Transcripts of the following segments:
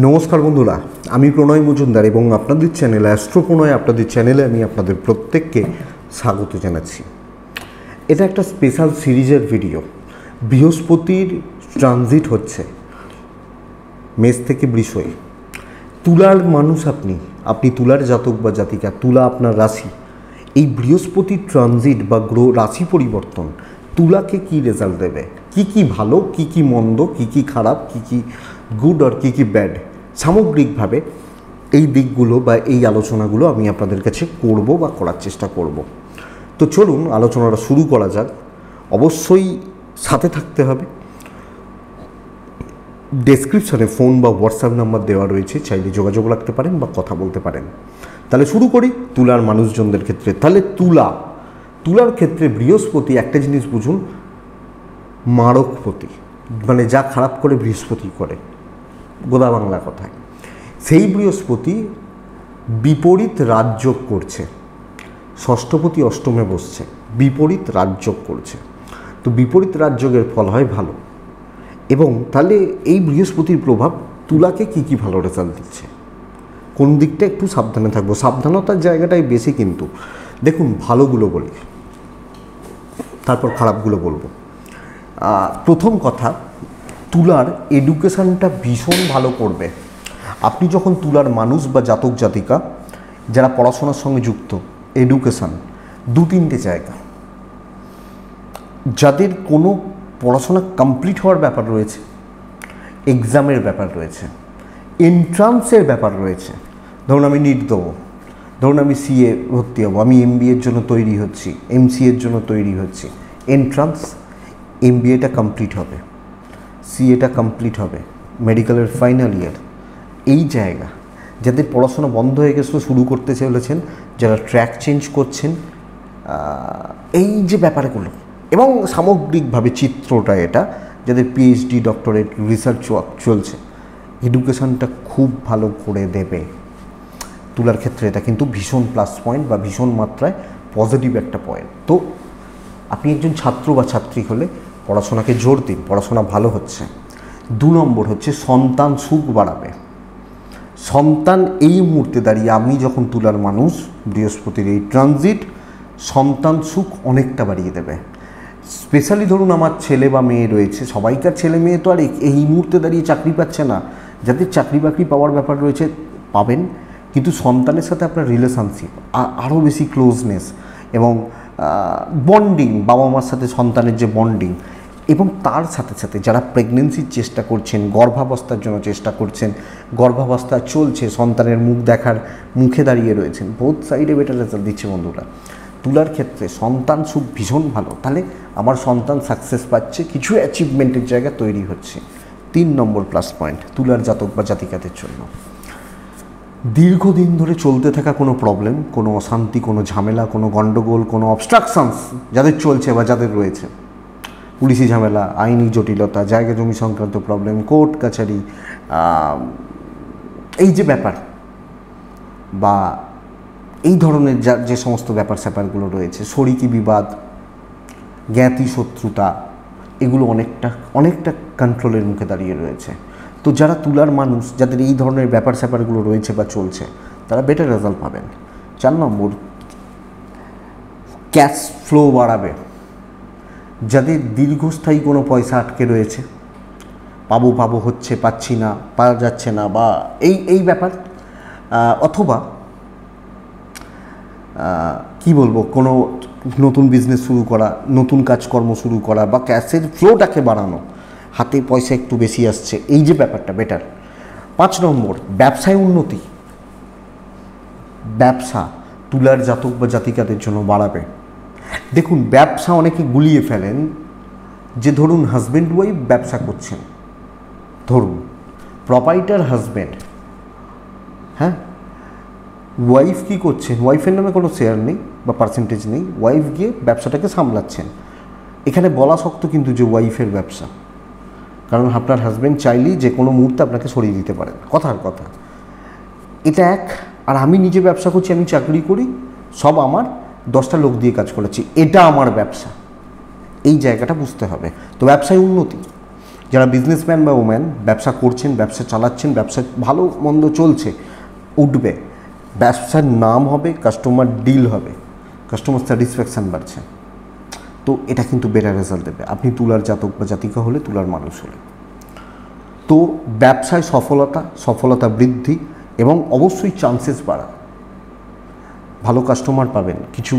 নমস্কার বন্ধুরা, আমি প্রণয় মজুমদার এবং আপনাদের চ্যানেল অ্যাস্ট্রো প্রণয় আপনাদের চ্যানেলে আমি আপনাদের প্রত্যেককে স্বাগত জানাচ্ছি। এটা একটা স্পেশাল সিরিজের ভিডিও। বৃহস্পতির ট্রানজিট হচ্ছে মেষ থেকে বৃষয়ে। তুলার মানুষ আপনি তুলার জাতক বা জাতিকা, তুলা আপনার রাশি। এই বৃহস্পতির ট্রানজিট বা গ্রহ রাশি পরিবর্তন তুলাকে কি রেজাল্ট দেবে, কি ভালো, কি মন্দ, কি খারাপ, কি গুড আর কি ব্যাড, সামগ্রিকভাবে এই দিকগুলো বা এই আলোচনাগুলো আমি আপনাদের কাছে করব বা করার চেষ্টা করব। তো চলুন আলোচনাটা শুরু করা যাক। অবশ্যই সাথে থাকতে হবে। ডেসক্রিপশনে ফোন বা হোয়াটসঅ্যাপ নাম্বার দেওয়া রয়েছে, চাইলে যোগাযোগ রাখতে পারেন বা কথা বলতে পারেন। তাহলে শুরু করি তুলার মানুষজনদের ক্ষেত্রে। তাহলে তুলার ক্ষেত্রে বৃহস্পতি, একটা জিনিস বুঝুন, মারকপতি, মানে যা খারাপ করে বৃহস্পতি করে, গোদা বাংলা কথায়। সেই বৃহস্পতি বিপরীত রাজযোগ করছে, ষষ্ঠপতি অষ্টমে বসছে, বিপরীত রাজযোগ করছে। তো বিপরীত রাজযোগের ফল হয় ভালো। এবং তাহলে এই বৃহস্পতির প্রভাব তুলাকে কি ভালো রেজাল্ট দিচ্ছে, কোন দিকটা একটু সাবধানে থাকবো, সাবধানতার জায়গাটাই বেশি। কিন্তু দেখুন, ভালোগুলো বলি, তারপর খারাপগুলো বলবো। প্রথম কথা, তুলার এডুকেশানটা ভীষণ ভালো করবে। আপনি যখন তুলার মানুষ বা জাতক জাতিকা যারা পড়াশোনার সঙ্গে যুক্ত, এডুকেশান দু তিনটে জায়গা, যাদের কোনো পড়াশোনা কমপ্লিট হওয়ার ব্যাপার রয়েছে, এক্সামের ব্যাপার রয়েছে, এন্ট্রান্সের ব্যাপার রয়েছে। ধরুন আমি নিট দেবো, ধরুন আমি সিএ ভর্তি হবো, আমি এমবিএর জন্য তৈরি হচ্ছি, এমসিএর জন্য তৈরি হচ্ছি। এন্ট্রান্স, এমবিএটা কমপ্লিট হবে, সিএটা কমপ্লিট হবে, মেডিকেলের ফাইনাল ইয়ার। এই জায়গা যাদের পড়াশোনা বন্ধ হয়ে গেছিলো, শুরু করতে চলেছেন, যারা ট্র্যাক চেঞ্জ করছেন, এই যে ব্যাপারগুলো, এবং সামগ্রিকভাবে চিত্রটা এটা, যাদের পিএইচডি, ডক্টরেট, রিসার্চ ওয়ার্ক চলছে, এডুকেশানটা খুব ভালো করে দেবে। তুলার ক্ষেত্রে এটা কিন্তু ভীষণ প্লাস পয়েন্ট বা ভীষণ মাত্রায় পজিটিভ একটা পয়েন্ট। তো আপনি একজন ছাত্র বা ছাত্রী হলে পড়াশোনাকে জোর দিন, পড়াশোনা ভালো হচ্ছে। 2 নম্বর হচ্ছে সন্তান সুখ বাড়াবে। সন্তান এই মুহূর্তে দাঁড়িয়ে, আমি যখন তুলার মানুষ, বৃহস্পতির এই ট্রানজিট সন্তান সুখ অনেকটা বাড়িয়ে দেবে। স্পেশালি ধরুন আমার ছেলে বা মেয়ে রয়েছে, সবাইকার ছেলে মেয়ে তো আর এই মুহূর্তে দাঁড়িয়ে চাকরি পাচ্ছে না। যাদের চাকরি বাকরি পাওয়ার ব্যাপার রয়েছে পাবেন, কিন্তু সন্তানের সাথে আপনার রিলেশনশিপ আরও বেশি ক্লোজনেস এবং বন্ডিং, বাবা মার সাথে সন্তানের যে বন্ডিং, এবং তার সাথে সাথে যারা প্রেগনেন্সির চেষ্টা করছেন, গর্ভাবস্থার জন্য চেষ্টা করছেন, গর্ভাবস্থা চলছে, সন্তানের মুখ দেখার মুখে দাঁড়িয়ে রয়েছেন, বোথ সাইডে বেটার রেজাল্ট দিচ্ছে বন্ধুরা। তুলার ক্ষেত্রে সন্তান সুখ ভীষণ ভালো। তাহলে আমার সন্তান সাকসেস পাচ্ছে, কিছু অ্যাচিভমেন্টের জায়গা তৈরি হচ্ছে। 3 নম্বর প্লাস পয়েন্ট তুলার জাতক বা জাতিকাদের জন্য, দীর্ঘদিন ধরে চলতে থাকা কোনো প্রবলেম, কোনো অশান্তি, কোনো ঝামেলা, কোনো গণ্ডগোল, কোনো অবস্ট্রাকশনস যাদের চলছে বা যাদের রয়েছে, পুলিশি ঝামেলা, আইনি জটিলতা, জায়গা জমি সংক্রান্ত প্রবলেম, কোর্ট কাছারি, এই যে ব্যাপার বা এই ধরনের যে সমস্ত ব্যাপার স্যাপারগুলো রয়েছে, শরিকি বিবাদ, জ্ঞাতি শত্রুতা, এগুলো অনেকটা কন্ট্রোলের মুখে দাঁড়িয়ে রয়েছে। তো যারা তুলার মানুষ, যাদের এই ধরনের ব্যাপার স্যাপারগুলো রয়েছে বা চলছে, তারা বেটার রেজাল্ট পাবেন। 4 নম্বর, ক্যাশ ফ্লো বাড়াবে। যাদের দীর্ঘস্থায়ী কোনো পয়সা আটকে রয়েছে, পাবো হচ্ছে, পাচ্ছি না, পাওয়া যাচ্ছে না, বা এই ব্যাপার, অথবা কি বলবো, কোনো নতুন বিজনেস শুরু করা, নতুন কাজকর্ম শুরু করা, বা ক্যাশের ফ্লোটাকে বাড়ানো, হাতে পয়সা একটু বেশি আসছে, এই যে ব্যাপারটা বেটার। 5 নম্বর, ব্যবসায় উন্নতি। ব্যবসা তুলার জাতক বা জাতিকাদের জন্য বাড়াবে। দেখুন, ব্যবসা অনেকে গুলিয়ে ফেলেন, যে ধরুন হাজব্যান্ড ওয়াইফ ব্যবসা করছেন, ধরুন প্রপাইটার হাজব্যান্ড, হ্যাঁ, ওয়াইফ কী করছেন, ওয়াইফের নামে কোনো শেয়ার নেই বা পার্সেন্টেজ নেই, ওয়াইফ গিয়ে ব্যবসাটাকে সামলাচ্ছেন। এখানে বলা শক্ত কিন্তু যে ওয়াইফের ব্যবসা, কারণ আপনার হাজব্যান্ড চাইলেই যে কোনো মুহূর্তে আপনাকে সরিয়ে দিতে পারেন, কথার কথা। এটা এক। আর আমি নিজে ব্যবসা করছি, আমি চাকরি করি, সব আমার 10টা লোক দিয়ে কাজ করেছি, এটা আমার ব্যবসা, এই জায়গাটা বুঝতে হবে। তো ব্যবসায় উন্নতি, যারা বিজনেসম্যান বা ওম্যান ব্যবসা করছেন, ব্যবসা চালাচ্ছেন, ব্যবসা ভালো মন্দ চলছে, উঠবে, ব্যবসার নাম হবে, কাস্টমার ডিল হবে, কাস্টমার স্যাটিসফ্যাকশান বাড়ছে, তো এটা কিন্তু বেটার রেজাল্ট দেবে। আপনি তুলার জাতক বা জাতিকা হলে, তুলার মানুষ হলে। তো ব্যবসায় সফলতা বৃদ্ধি এবং অবশ্যই চান্সেস বাড়া, ভালো কাস্টমার পাবেন, কিছু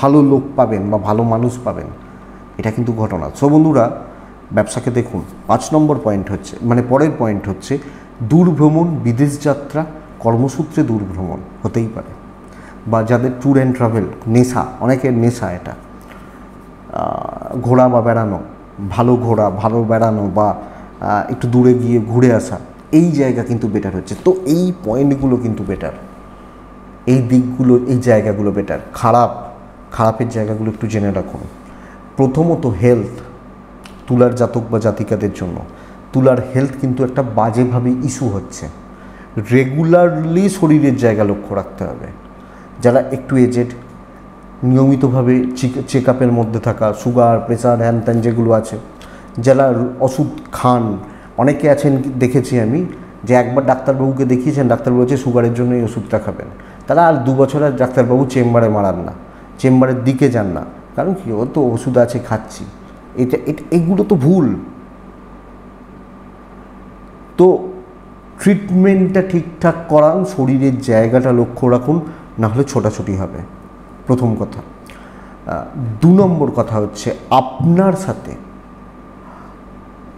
ভালো লোক পাবেন বা ভালো মানুষ পাবেন, এটা কিন্তু ঘটনা। সো বন্ধুরা, ব্যবসাকে দেখুন। 5 নম্বর পয়েন্ট হচ্ছে, মানে পরের পয়েন্ট হচ্ছে দূরভ্রমণ, বিদেশ যাত্রা, কর্মসূত্রে দূরভ্রমণ হতেই পারে, বা যাদের ট্যুর অ্যান্ড ট্রাভেল নেশা, অনেকের নেশা এটা, ঘোরা বা বেড়ানো, ভালো ঘোরা, ভালো বেড়ানো, বা একটু দূরে গিয়ে ঘুরে আসা, এই জায়গা কিন্তু বেটার হচ্ছে। তো এই পয়েন্টগুলো কিন্তু বেটার, এই দিকগুলো, এই জায়গাগুলো বেটার। খারাপের জায়গাগুলো একটু জেনে রাখুন। প্রথমত হেলথ, তুলার জাতক বা জাতিকাদের জন্য তুলার হেলথ কিন্তু একটা বাজেভাবে ইস্যু হচ্ছে। রেগুলারলি শরীরের জায়গা লক্ষ্য রাখতে হবে। যারা একটু এজেড, নিয়মিতভাবে চেক আপের মধ্যে থাকা, সুগার, প্রেসার, হ্যান ত্যান যেগুলো আছে, যারা ওষুধ খান, অনেকে আছেন দেখেছি আমি, যে একবার ডাক্তারবাবুকে দেখিয়েছেন, ডাক্তারবাবু বলছে সুগারের জন্য এই ওষুধটা খাবেন, তারা আর 2 বছর আর ডাক্তারবাবু চেম্বারে মারান না, চেম্বারের দিকে যান না। কারণ কি, ও তো ওষুধ আছে খাচ্ছি, এগুলো তো ভুল। তো ট্রিটমেন্টটা ঠিকঠাক করান, শরীরের জায়গাটা লক্ষ্য রাখুন, না হলে ছোটাছুটি হবে, প্রথম কথা। 2 নম্বর কথা হচ্ছে আপনার সাথে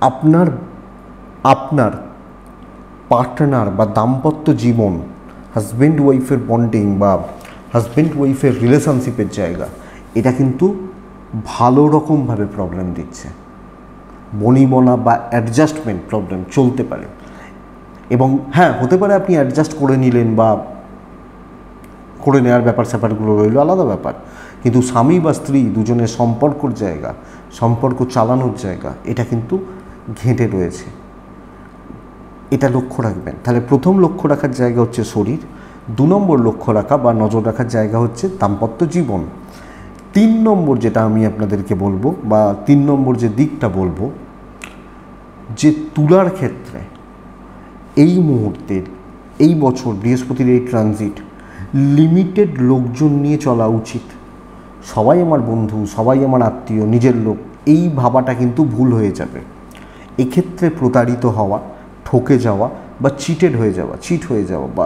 আপনার পার্টনার বা দাম্পত্য জীবন, হাজব্যান্ড ওয়াইফের বন্ডিং বা হাজব্যান্ড ওয়াইফের রিলেশনশিপের জায়গা, এটা কিন্তু ভালো রকমভাবে প্রবলেম দিচ্ছে। বনিবনা বা অ্যাডজাস্টমেন্ট প্রবলেম চলতে পারে, এবং হ্যাঁ, হতে পারে আপনি অ্যাডজাস্ট করে নিলেন বা করে নেওয়ার ব্যাপারগুলো রইল, আলাদা ব্যাপার। কিন্তু স্বামী বা স্ত্রী দুজনের সম্পর্কর জায়গা, সম্পর্ক চালানোর জায়গা, এটা কিন্তু ঘেঁটে রয়েছে, এটা লক্ষ্য রাখবেন। তাহলে প্রথম লক্ষ্য রাখার জায়গা হচ্ছে শরীর, 2 নম্বর লক্ষ্য রাখা বা নজর রাখার জায়গা হচ্ছে দাম্পত্য জীবন। 3 নম্বর যেটা আমি আপনাদেরকে বলবো, বা 3 নম্বর যে দিকটা বলবো, যে তুলার ক্ষেত্রে এই মুহূর্তের, এই বছর বৃহস্পতির এই ট্রানজিট, লিমিটেড লোকজন নিয়ে চলা উচিত। সবাই আমার বন্ধু, সবাই আমার আত্মীয়, নিজের লোক, এই ভাবাটা কিন্তু ভুল হয়ে যাবে। এক্ষেত্রে প্রতারিত হওয়া, ঠকে যাওয়া বা চিট হয়ে যাওয়া বা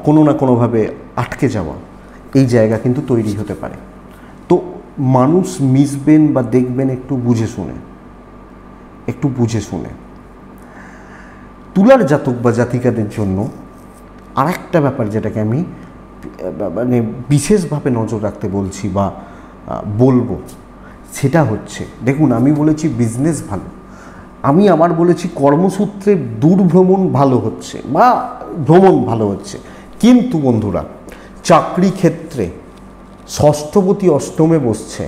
কোনো না কোনোভাবে আটকে যাওয়া, এই জায়গা কিন্তু তৈরি হতে পারে। তো মানুষ মিশবেন বা দেখবেন একটু বুঝে শুনে। তুলার জাতক বা জাতিকাদের জন্য আরেকটা ব্যাপার যেটাকে আমি মানে বিশেষভাবে নজর রাখতে বলছি বা বলবো, সেটা হচ্ছে, দেখুন, আমি বলেছি বিজনেস ভালো, আমি আবার বলেছি কর্মসূত্রে দূরভ্রমণ ভালো হচ্ছে বা ভ্রমণ ভালো হচ্ছে, কিন্তু বন্ধুরা, চাকরি ক্ষেত্রে ষষ্ঠপতি অষ্টমে বসছে,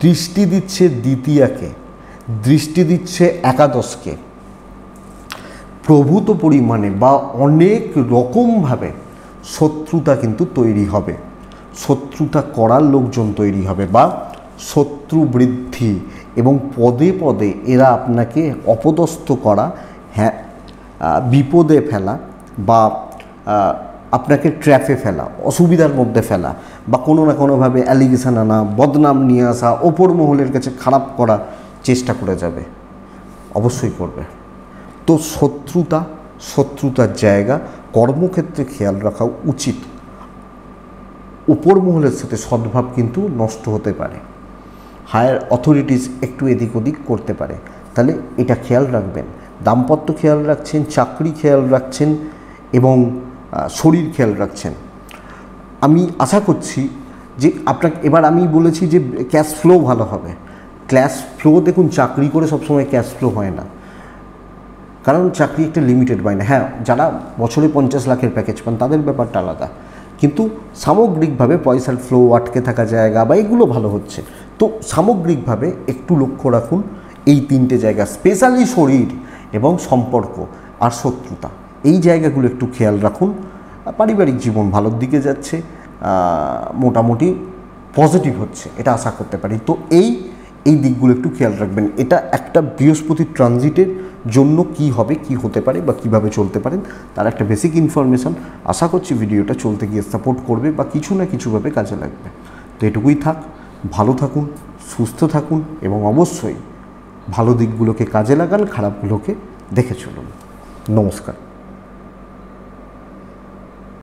দৃষ্টি দিচ্ছে দ্বিতীয়াকে, দৃষ্টি দিচ্ছে একাদশকে, প্রভূত পরিমাণে বা অনেক রকমভাবে শত্রুতা কিন্তু তৈরি হবে, শত্রুতা করার লোকজন তৈরি হবে বা শত্রু বৃদ্ধি, এবং পদে পদে এরা আপনাকে অপদস্থ করা, হ্যাঁ, বিপদে ফেলা বা আপনাকে ট্র্যাপে ফেলা, অসুবিধার মধ্যে ফেলা, বা কোনো না কোনোভাবে অ্যালিগেশন আনা, বদনাম নিয়ে আসা, ওপর মহলের কাছে খারাপ করা চেষ্টা করে যাবে, অবশ্যই করবে। তো শত্রুতার জায়গা কর্মক্ষেত্রে খেয়াল রাখা উচিত। উপর মহলের সাথে সদ্ভাব কিন্তু নষ্ট হতে পারে, হায়ার অথরিটিস একটু এদিক ওদিক করতে পারে, তাহলে এটা খেয়াল রাখবেন। দাম্পত্য খেয়াল রাখছেন, চাকরি খেয়াল রাখছেন এবং শরীর খেয়াল রাখছেন। আমি আশা করছি যে আপনাকে, এবার আমি বলেছি যে ক্যাশ ফ্লো ভালো হবে। ক্যাশ ফ্লো, দেখুন, চাকরি করে সবসময় ক্যাশ ফ্লো হয় না, কারণ চাকরি একটা লিমিটেড মাইনে। হ্যাঁ, যারা বছরে 50 লাখের প্যাকেজ পান তাদের ব্যাপারটা আলাদা, কিন্তু সামগ্রিকভাবে পয়সার ফ্লো, আটকে থাকা জায়গা বা এগুলো ভালো হচ্ছে। তো সামগ্রিকভাবে একটু লক্ষ্য রাখুন এই 3টে জায়গা, স্পেশালি শরীর এবং সম্পর্ক আর শত্রুতা, এই জায়গাগুলো একটু খেয়াল রাখুন। পারিবারিক জীবন ভালোর দিকে যাচ্ছে, মোটামুটি পজিটিভ হচ্ছে, এটা আশা করতে পারি। তো এই দিকগুলো একটু খেয়াল রাখবেন। এটা একটা বৃহস্পতির ট্রানজিটের জন্য কি হবে, কি হতে পারে বা কিভাবে চলতে পারেন তার একটা বেসিক ইনফরমেশন। আশা করছি ভিডিওটা চলতে গিয়ে সাপোর্ট করবে বা কিছু না কিছুভাবে কাজে লাগবে। তো এটুকুই থাক, ভালো থাকুন, সুস্থ থাকুন এবং অবশ্যই ভালো দিকগুলোকে কাজে লাগান, খারাপগুলোকে দেখে চলুন। নমস্কার।